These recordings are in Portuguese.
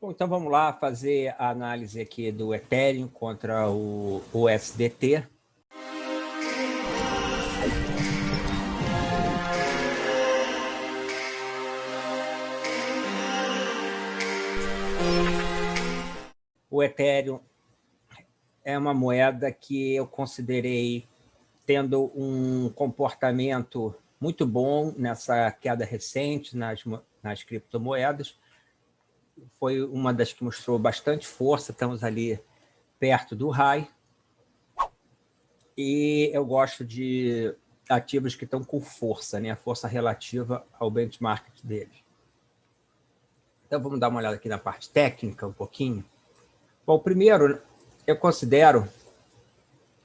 Bom, então vamos lá fazer a análise aqui do Ethereum contra o USDT. O Ethereum é uma moeda que eu considerei tendo um comportamento muito bom nessa queda recente nas criptomoedas. Foi uma das que mostrou bastante força, estamos ali perto do high. E eu gosto de ativos que estão com força, né? Força relativa ao benchmark deles. Então, vamos dar uma olhada aqui na parte técnica um pouquinho. Bom, primeiro, eu considero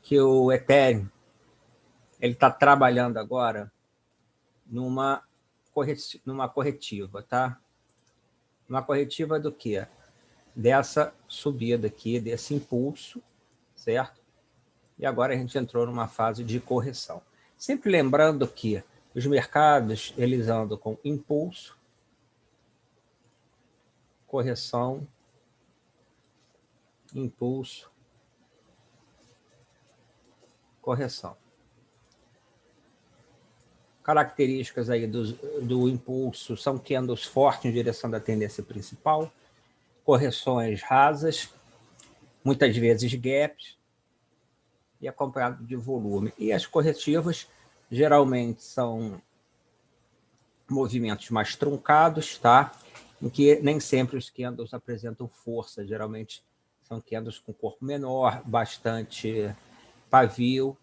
que o Ethereum ele está trabalhando agora numa corretiva, tá? Uma corretiva do quê? Dessa subida aqui, desse impulso, certo? E agora a gente entrou numa fase de correção. Sempre lembrando que os mercados, eles andam com impulso, correção, impulso, correção. Características aí do impulso são candles fortes em direção da tendência principal, correções rasas, muitas vezes gaps, e acompanhado de volume. E as corretivas geralmente são movimentos mais truncados, tá? Em que nem sempre os candles apresentam força, geralmente são candles com corpo menor, bastante pavio,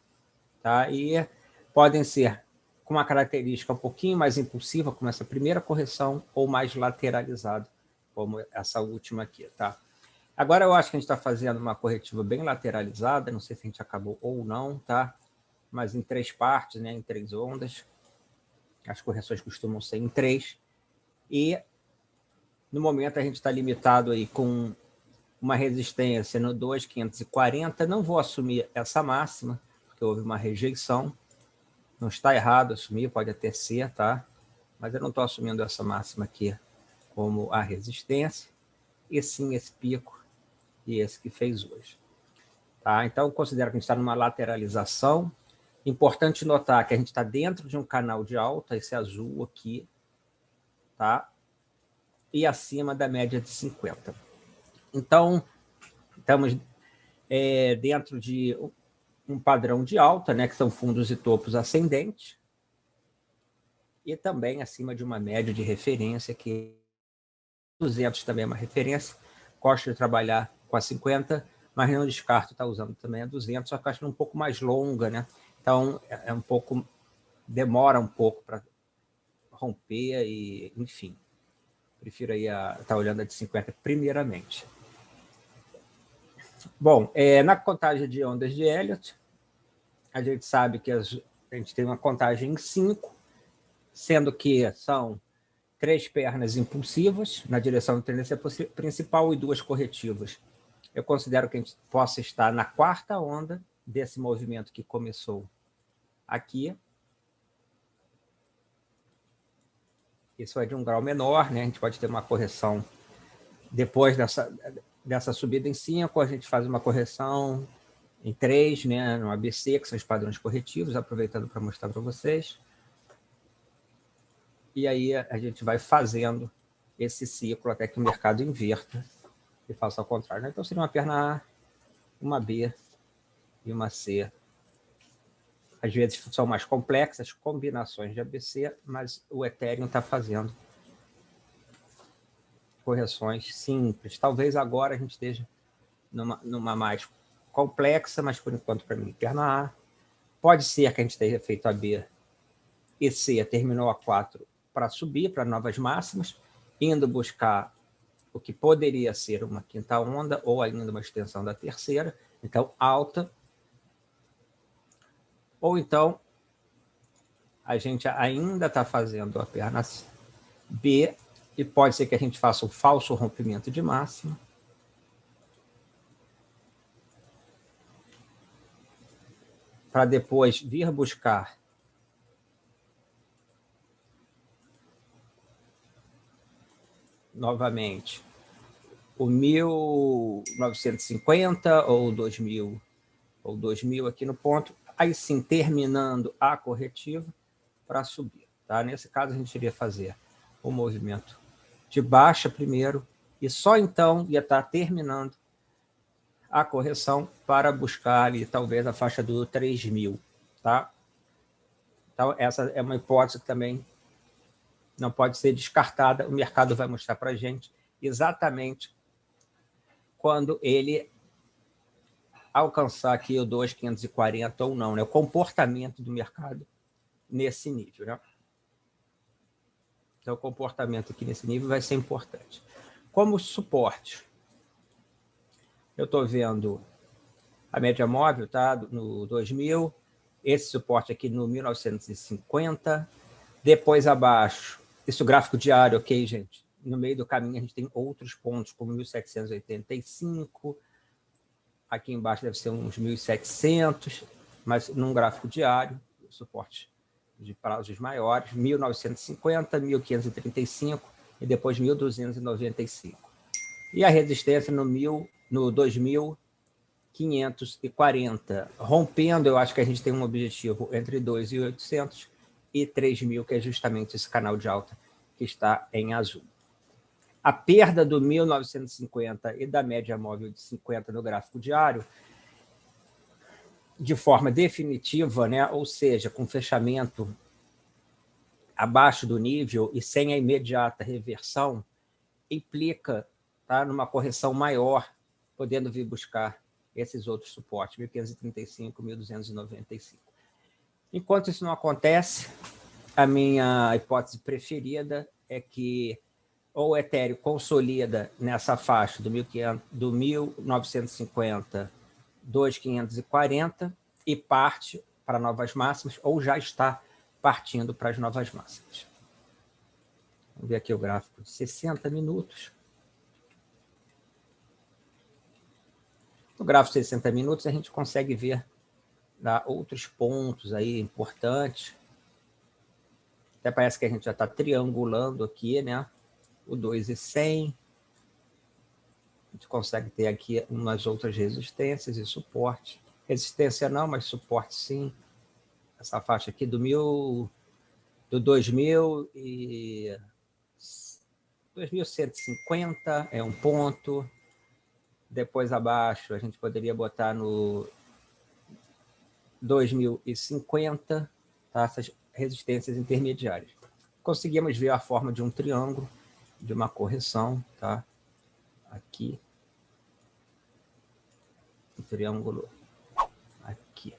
tá? E podem ser com uma característica um pouquinho mais impulsiva, como essa primeira correção, ou mais lateralizado, como essa última aqui, tá? Agora eu acho que a gente está fazendo uma corretiva bem lateralizada, não sei se a gente acabou ou não, tá? Mas em 3 partes, né? Em 3 ondas. As correções costumam ser em 3. E no momento a gente está limitado aí com uma resistência no 2.540. Não vou assumir essa máxima, porque houve uma rejeição. Não está errado assumir, pode até ser, tá? Mas eu não estou assumindo essa máxima aqui como a resistência, e sim esse pico e esse que fez hoje. Tá? Então, eu considero que a gente está numa lateralização. Importante notar que a gente está dentro de um canal de alta, esse azul aqui, tá? E acima da média de 50. Então, estamos dentro de um padrão de alta, né, que são fundos e topos ascendentes, e também acima de uma média de referência, que 200 também é uma referência. Gosto de trabalhar com a 50, mas não descarto estar usando também a 200, só que acho um pouco mais longa, né? Então, demora um pouco para romper e, enfim, prefiro aí estar olhando a de 50 primeiramente. Bom, na contagem de ondas de Elliott, a gente sabe que a gente tem uma contagem em 5, sendo que são 3 pernas impulsivas na direção da tendência principal e 2 corretivas. Eu considero que a gente possa estar na 4ª onda desse movimento que começou aqui. Isso é de um grau menor, né? A gente pode ter uma correção depois dessa subida em 5, a gente faz uma correção em 3, né? No ABC, que são os padrões corretivos, aproveitando para mostrar para vocês. E aí a gente vai fazendo esse ciclo até que o mercado inverta e faça ao contrário, né? Então, seria uma perna A, uma B e uma C. Às vezes são mais complexas, combinações de ABC, mas o Ethereum está fazendo correções simples. Talvez agora a gente esteja numa mais complexa, mas por enquanto para mim perna A. Pode ser que a gente tenha feito a B e C, terminou a 4 para subir para novas máximas, indo buscar o que poderia ser uma 5ª onda ou ainda uma extensão da 3ª, então alta. Ou então a gente ainda está fazendo a perna B e pode ser que a gente faça um falso rompimento de máxima. Para depois vir buscar novamente o 1950 ou 2000 aqui no ponto, aí sim, terminando a corretiva para subir. Tá? Nesse caso, a gente iria fazer o movimento de baixa primeiro e só então ia estar terminando a correção para buscar ali, talvez, a faixa do 3.000. Tá? Então, essa é uma hipótese que também não pode ser descartada. O mercado vai mostrar para a gente exatamente quando ele alcançar aqui o 2.540 ou não, né? O comportamento do mercado nesse nível. Né? Então, o comportamento aqui nesse nível vai ser importante. Como suporte, eu estou vendo a média móvel, tá? No 2.000, esse suporte aqui no 1950, depois abaixo, isso gráfico diário, ok, gente? No meio do caminho a gente tem outros pontos, como 1.785, aqui embaixo deve ser uns 1.700, mas num gráfico diário, suporte de prazos maiores, 1950, 1535 e depois 1295. E a resistência no 2540. Rompendo, eu acho que a gente tem um objetivo entre 2.800 e 3.000, que é justamente esse canal de alta que está em azul. A perda do 1950 e da média móvel de 50 no gráfico diário, de forma definitiva, né? Ou seja, com fechamento abaixo do nível e sem a imediata reversão, implica, tá, numa correção maior, podendo vir buscar esses outros suportes, 1.535, 1.295. Enquanto isso não acontece, a minha hipótese preferida é que ou o Ethereum consolida nessa faixa do 1.950, 2.540 e parte para novas máximas, ou já está partindo para as novas máximas. Vamos ver aqui o gráfico de 60 minutos. No gráfico de 60 minutos, a gente consegue ver outros pontos aí importantes. Até parece que a gente já está triangulando aqui, né? O 2.100. A gente consegue ter aqui umas outras resistências e suporte. Resistência não, mas suporte sim. Essa faixa aqui do 2.000 e 2.150 é um ponto. Depois abaixo a gente poderia botar no 2.050, tá? Essas resistências intermediárias. Conseguimos ver a forma de um triângulo, de uma correção, tá? Aqui. Um triângulo aqui.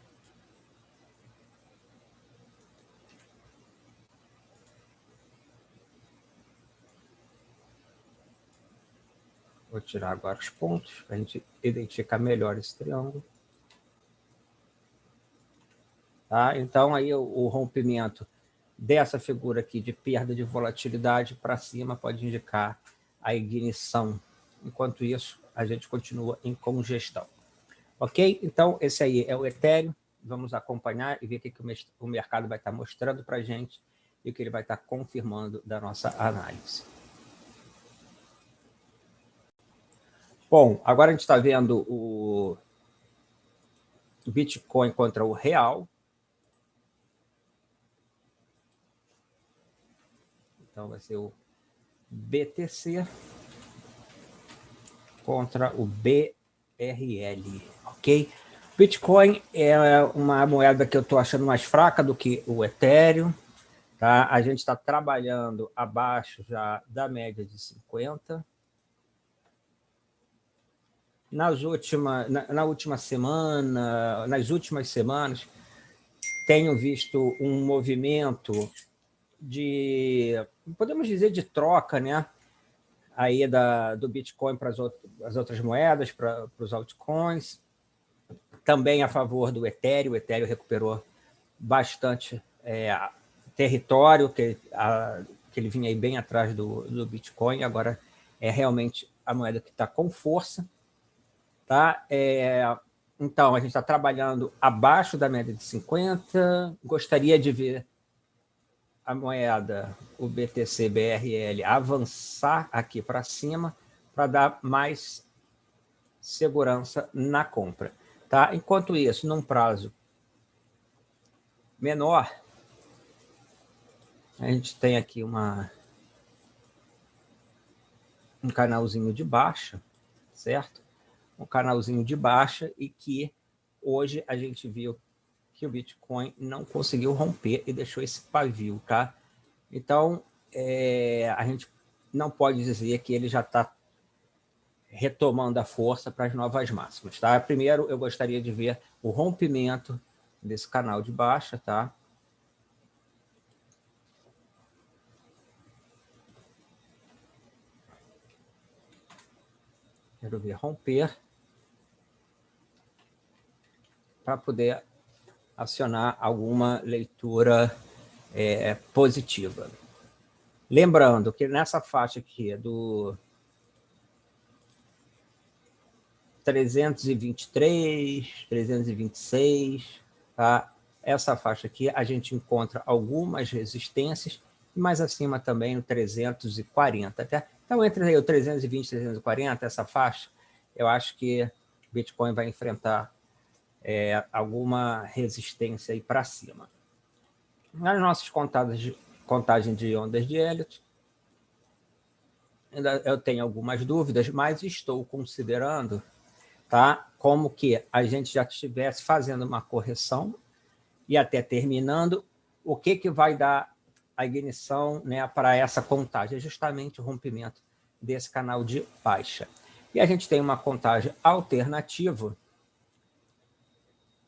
Vou tirar agora os pontos, para a gente identificar melhor esse triângulo. Tá? Então, aí o rompimento dessa figura aqui de perda de volatilidade para cima pode indicar a ignição. Enquanto isso, a gente continua em congestão. Ok? Então, esse aí é o Ethereum. Vamos acompanhar e ver o que o mercado vai estar mostrando para a gente e o que ele vai estar confirmando da nossa análise. Bom, agora a gente está vendo o Bitcoin contra o real. Então, vai ser o BTC contra o BRL, ok? Bitcoin é uma moeda que eu estou achando mais fraca do que o Ethereum. Tá? A gente está trabalhando abaixo já da média de 50. Nas últimas semanas, tenho visto um movimento de, podemos dizer, de troca, né? Aí do Bitcoin para as outras moedas, para os altcoins. Também a favor do Ethereum. O Ethereum recuperou bastante território, que ele vinha aí bem atrás do Bitcoin. Agora é realmente a moeda que está com força. Tá? Então, a gente está trabalhando abaixo da média de 50. Gostaria de ver a moeda, o BTC-BRL, avançar aqui para cima para dar mais segurança na compra. Tá? Enquanto isso, num prazo menor, a gente tem aqui um canalzinho de baixa, certo? Um canalzinho de baixa e que hoje a gente viu que o Bitcoin não conseguiu romper e deixou esse pavio, tá? Então, a gente não pode dizer que ele já está retomando a força para as novas máximas, tá? Primeiro, eu gostaria de ver o rompimento desse canal de baixa, tá? Quero ver romper para poder acionar alguma leitura positiva. Lembrando que nessa faixa aqui do 323, 326, tá? Essa faixa aqui a gente encontra algumas resistências, e mais acima também no 340. Então, entre aí o 320 e 340, essa faixa, eu acho que o Bitcoin vai enfrentar alguma resistência aí para cima. Nas nossas contagens de ondas de Elliott, ainda eu tenho algumas dúvidas, mas estou considerando, tá, como que a gente já estivesse fazendo uma correção e até terminando, o que vai dar a ignição, né, para essa contagem? É justamente o rompimento desse canal de baixa. E a gente tem uma contagem alternativa,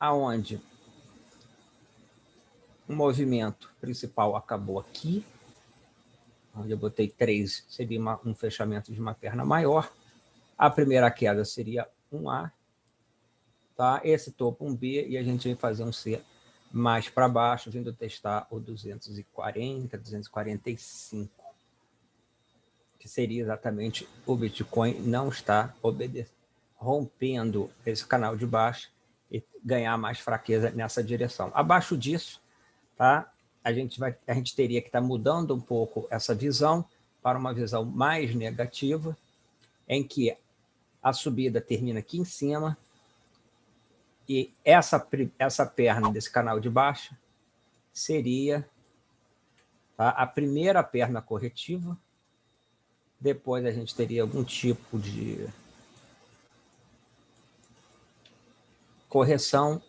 aonde o movimento principal acabou aqui, onde eu botei 3, seria um fechamento de uma perna maior. A primeira queda seria um A, tá? Esse topo um B, e a gente vai fazer um C mais para baixo, vindo testar o 240, 245, que seria exatamente o Bitcoin não está rompendo esse canal de baixo e ganhar mais fraqueza nessa direção. Abaixo disso, tá? A gente teria que estar mudando um pouco essa visão para uma visão mais negativa, em que a subida termina aqui em cima, e essa perna desse canal de baixa seria, tá, a primeira perna corretiva. Depois a gente teria algum tipo de correção,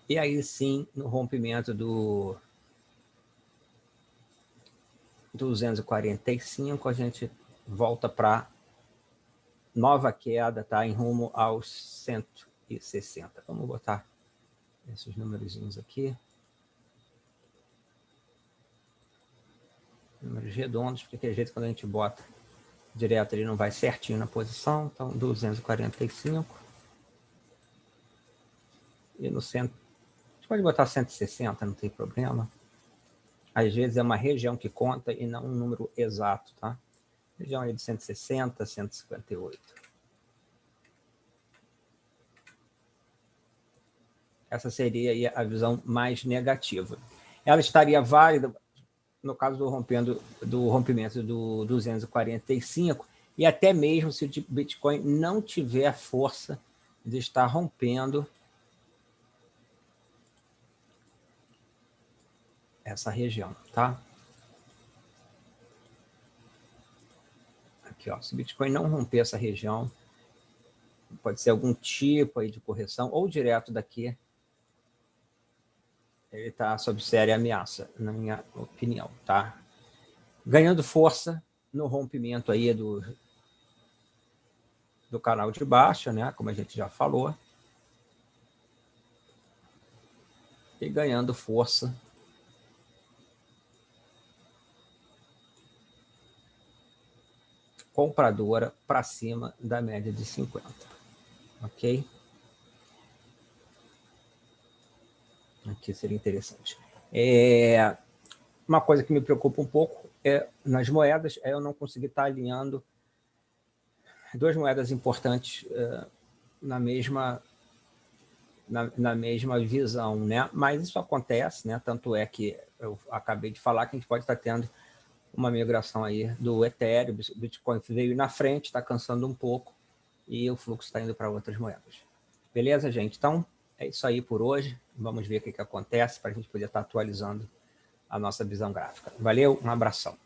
e aí sim, no rompimento do 245, a gente volta para nova queda, tá, em rumo aos 160. Vamos botar esses númerozinhos aqui. Números redondos, porque aquele jeito quando a gente bota direto ele não vai certinho na posição. Então, 245. E no centro, a gente pode botar 160, não tem problema. Às vezes é uma região que conta e não um número exato, tá? Região aí de 160, 158. Essa seria aí a visão mais negativa. Ela estaria válida no caso do rompimento do 245, e até mesmo se o Bitcoin não tiver força de estar rompendo essa região, tá? Aqui, ó, se o Bitcoin não romper essa região, pode ser algum tipo aí de correção, ou direto daqui, ele está sob séria ameaça, na minha opinião, tá? Ganhando força no rompimento aí do canal de baixa, né? Como a gente já falou, e ganhando força compradora para cima da média de 50, ok? Aqui seria interessante. Uma coisa que me preocupa um pouco nas moedas é eu não conseguir estar alinhando duas moedas importantes na mesma visão, né? Mas isso acontece, né? Tanto é que eu acabei de falar que a gente pode estar tendo uma migração aí do Ethereum, o Bitcoin veio na frente, está cansando um pouco, e o fluxo está indo para outras moedas. Beleza, gente? Então, é isso aí por hoje. Vamos ver o que acontece para a gente poder estar atualizando a nossa visão gráfica. Valeu, um abração.